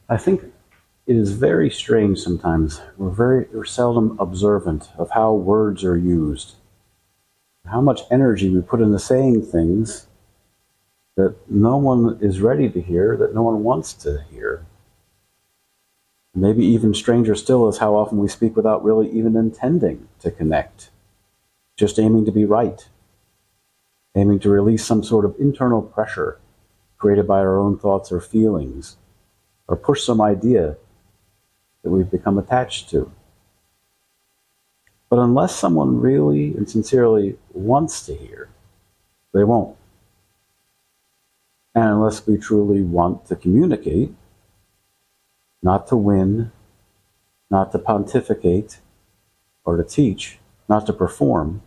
I think it is very strange sometimes. We're seldom observant of how words are used, how much energy we put into saying things that no one is ready to hear, that no one wants to hear. Maybe even stranger still is how often we speak without really even intending to connect, just aiming to be right, aiming to release some sort of internal pressure created by our own thoughts or feelings, or push some idea that we've become attached to. But unless someone really and sincerely wants to hear, they won't. And unless we truly want to communicate, not to win, not to pontificate, or to teach, not to perform,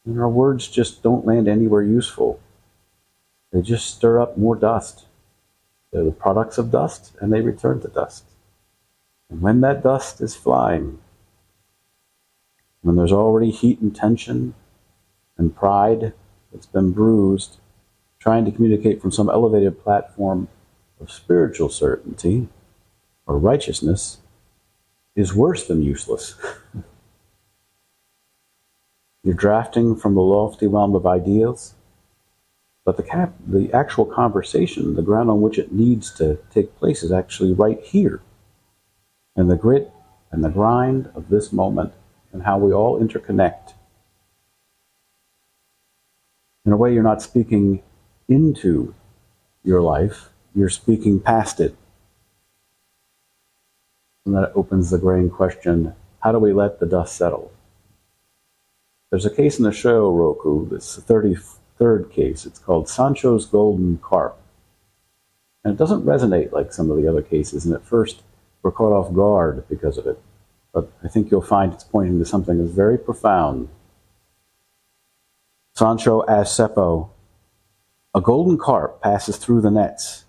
then our words just don't land anywhere useful. They just stir up more dust. They're the products of dust, and they return to dust. And when that dust is flying, when there's already heat and tension and pride that's been bruised, trying to communicate from some elevated platform of spiritual certainty or righteousness is worse than useless. You're drafting from the lofty realm of ideals, but the actual conversation, the ground on which it needs to take place, is actually right here. And the grit and the grind of this moment and how we all interconnect. In a way, you're not speaking into your life, you're speaking past it. And that opens the grand question, how do we let the dust settle? There's a case in the Shōyōroku, it's the 33rd case. It's called Sanshō's Golden Carp. And it doesn't resonate like some of the other cases, and at first we're caught off guard because of it. But I think you'll find it's pointing to something that's very profound. Sanshō asks Seppo, a golden carp passes through the nets.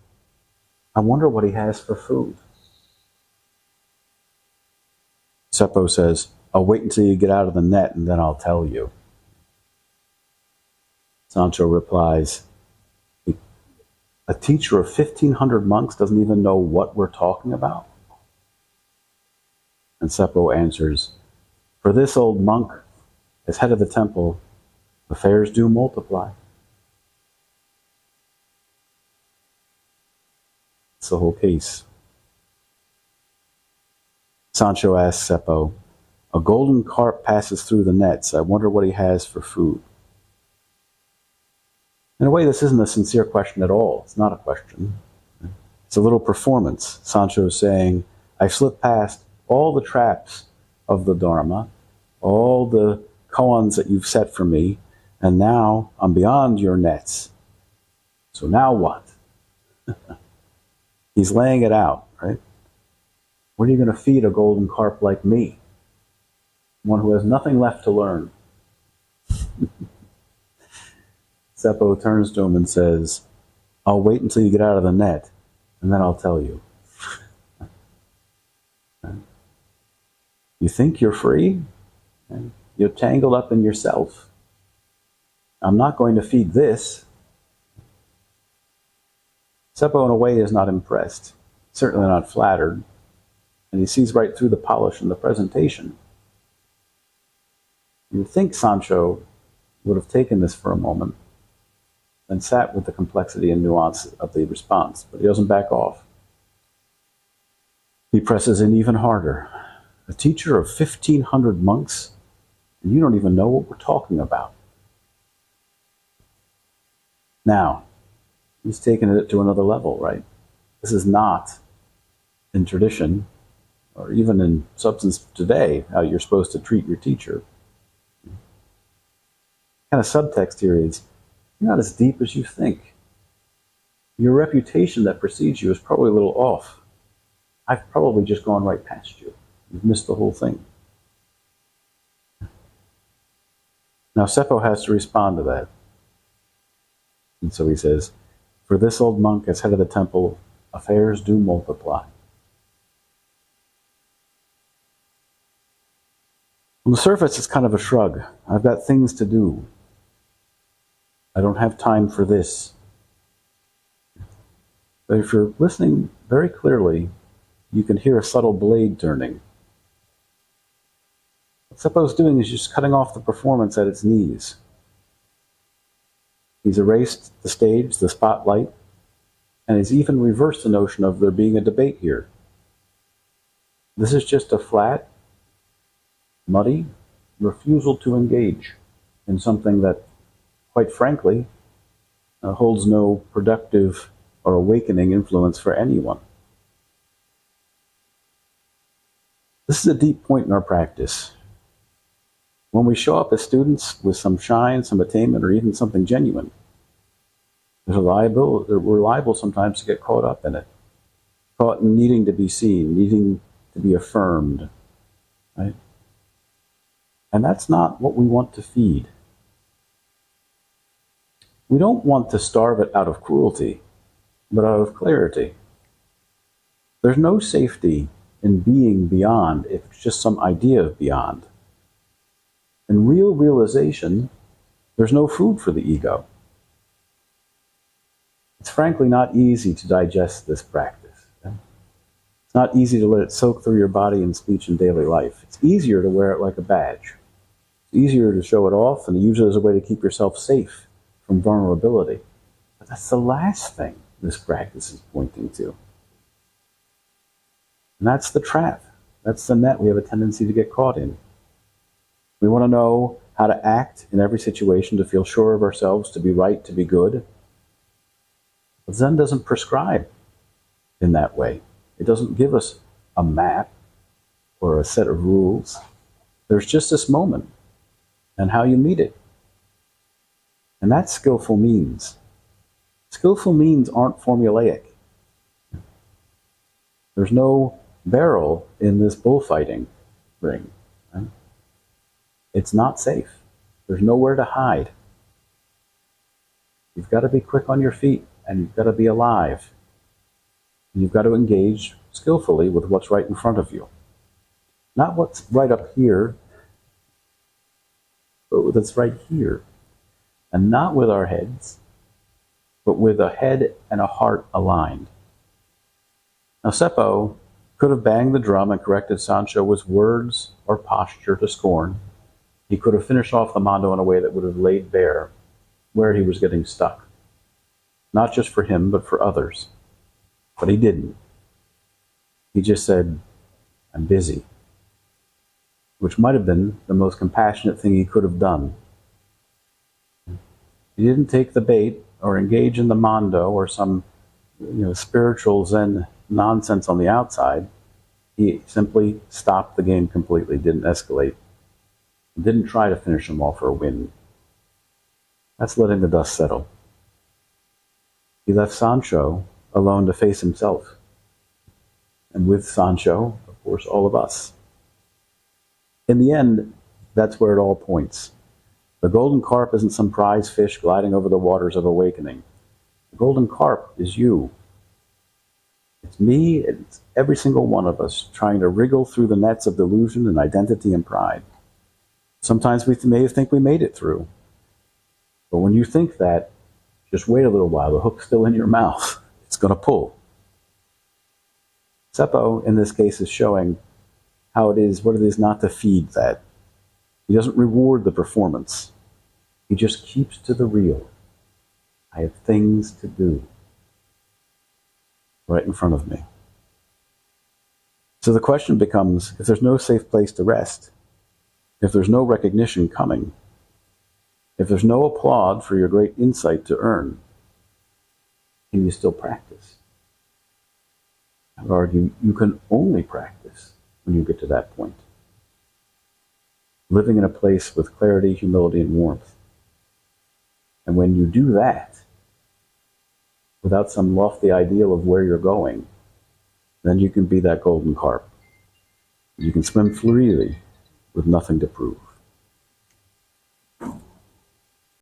I wonder what he has for food. Seppo says, I'll wait until you get out of the net and then I'll tell you. Sanshō replies, a teacher of 1,500 monks doesn't even know what we're talking about? And Seppo answers, for this old monk, as head of the temple, affairs do multiply. It's the whole case. Sanshō asks Seppo, a golden carp passes through the nets. I wonder what he has for food. In a way, this isn't a sincere question at all. It's not a question. It's a little performance. Sanshō is saying, I've slipped past all the traps of the Dharma, all the koans that you've set for me, and now I'm beyond your nets. So now what? He's laying it out, right? What are you going to feed a golden carp like me? One who has nothing left to learn. Seppo turns to him and says, I'll wait until you get out of the net, and then I'll tell you. You think you're free? You're tangled up in yourself. I'm not going to feed this. Seppo, in a way, is not impressed, certainly not flattered, and he sees right through the polish in the presentation. You'd think Sanshō would have taken this for a moment and sat with the complexity and nuance of the response, but he doesn't back off. He presses in even harder. A teacher of 1,500 monks, and you don't even know what we're talking about. Now, he's taken it to another level, right? This is not in tradition, or even in substance today, how you're supposed to treat your teacher. Kind of subtext here is, you're not as deep as you think. Your reputation that precedes you is probably a little off. I've probably just gone right past you. You've missed the whole thing. Now Seppo has to respond to that. And so he says, for this old monk as head of the temple, affairs do multiply. On the surface, it's kind of a shrug. I've got things to do. I don't have time for this. But if you're listening very clearly, you can hear a subtle blade turning. What Seppo's doing is just cutting off the performance at its knees. He's erased the stage, the spotlight, and he's even reversed the notion of there being a debate here. This is just a flat, muddy refusal to engage in something that, quite frankly, holds no productive or awakening influence for anyone. This is a deep point in our practice. When we show up as students with some shine, some attainment, or even something genuine, we're liable sometimes to get caught up in it, caught in needing to be seen, needing to be affirmed, right? And that's not what we want to feed. We don't want to starve it out of cruelty, but out of clarity. There's no safety in being beyond if it's just some idea of beyond. In real realization, there's no food for the ego. It's frankly not easy to digest this practice. Okay? It's not easy to let it soak through your body and speech in daily life. It's easier to wear it like a badge. It's easier to show it off and use it as a way to keep yourself safe from vulnerability. But that's the last thing this practice is pointing to. And that's the trap. That's the net we have a tendency to get caught in. We want to know how to act in every situation, to feel sure of ourselves, to be right, to be good. But Zen doesn't prescribe in that way. It doesn't give us a map or a set of rules. There's just this moment and how you meet it. And that's skillful means. Skillful means aren't formulaic. There's no barrel in this bullfighting ring. Right? It's not safe. There's nowhere to hide. You've got to be quick on your feet, and you've got to be alive. And you've got to engage skillfully with what's right in front of you. Not what's right up here, but what's right here. And not with our heads, but with a head and a heart aligned. Now, Seppo could have banged the drum and corrected Sanshō with words or posture to scorn. He could have finished off the Mando in a way that would have laid bare where he was getting stuck. Not just for him, but for others. But he didn't. He just said, "I'm busy," which might have been the most compassionate thing he could have done. He didn't take the bait or engage in the Mando or some spiritual Zen nonsense on the outside. He simply stopped the game completely, didn't escalate, didn't try to finish him off or win. That's letting the dust settle. He left Sanshō alone to face himself. And with Sanshō, of course, all of us. In the end, that's where it all points. The golden carp isn't some prize fish gliding over the waters of awakening. The golden carp is you. It's me, it's every single one of us trying to wriggle through the nets of delusion and identity and pride. Sometimes we may think we made it through. But when you think that, just wait a little while. The hook's still in your mouth. It's going to pull. Seppo, in this case, is showing how it is, what it is not to feed that. He doesn't reward the performance. He just keeps to the real. I have things to do right in front of me. So the question becomes, if there's no safe place to rest, if there's no recognition coming, if there's no applaud for your great insight to earn, can you still practice? I would argue you can only practice when you get to that point. Living in a place with clarity, humility, and warmth. And when you do that, without some lofty ideal of where you're going, then you can be that golden carp. You can swim freely with nothing to prove.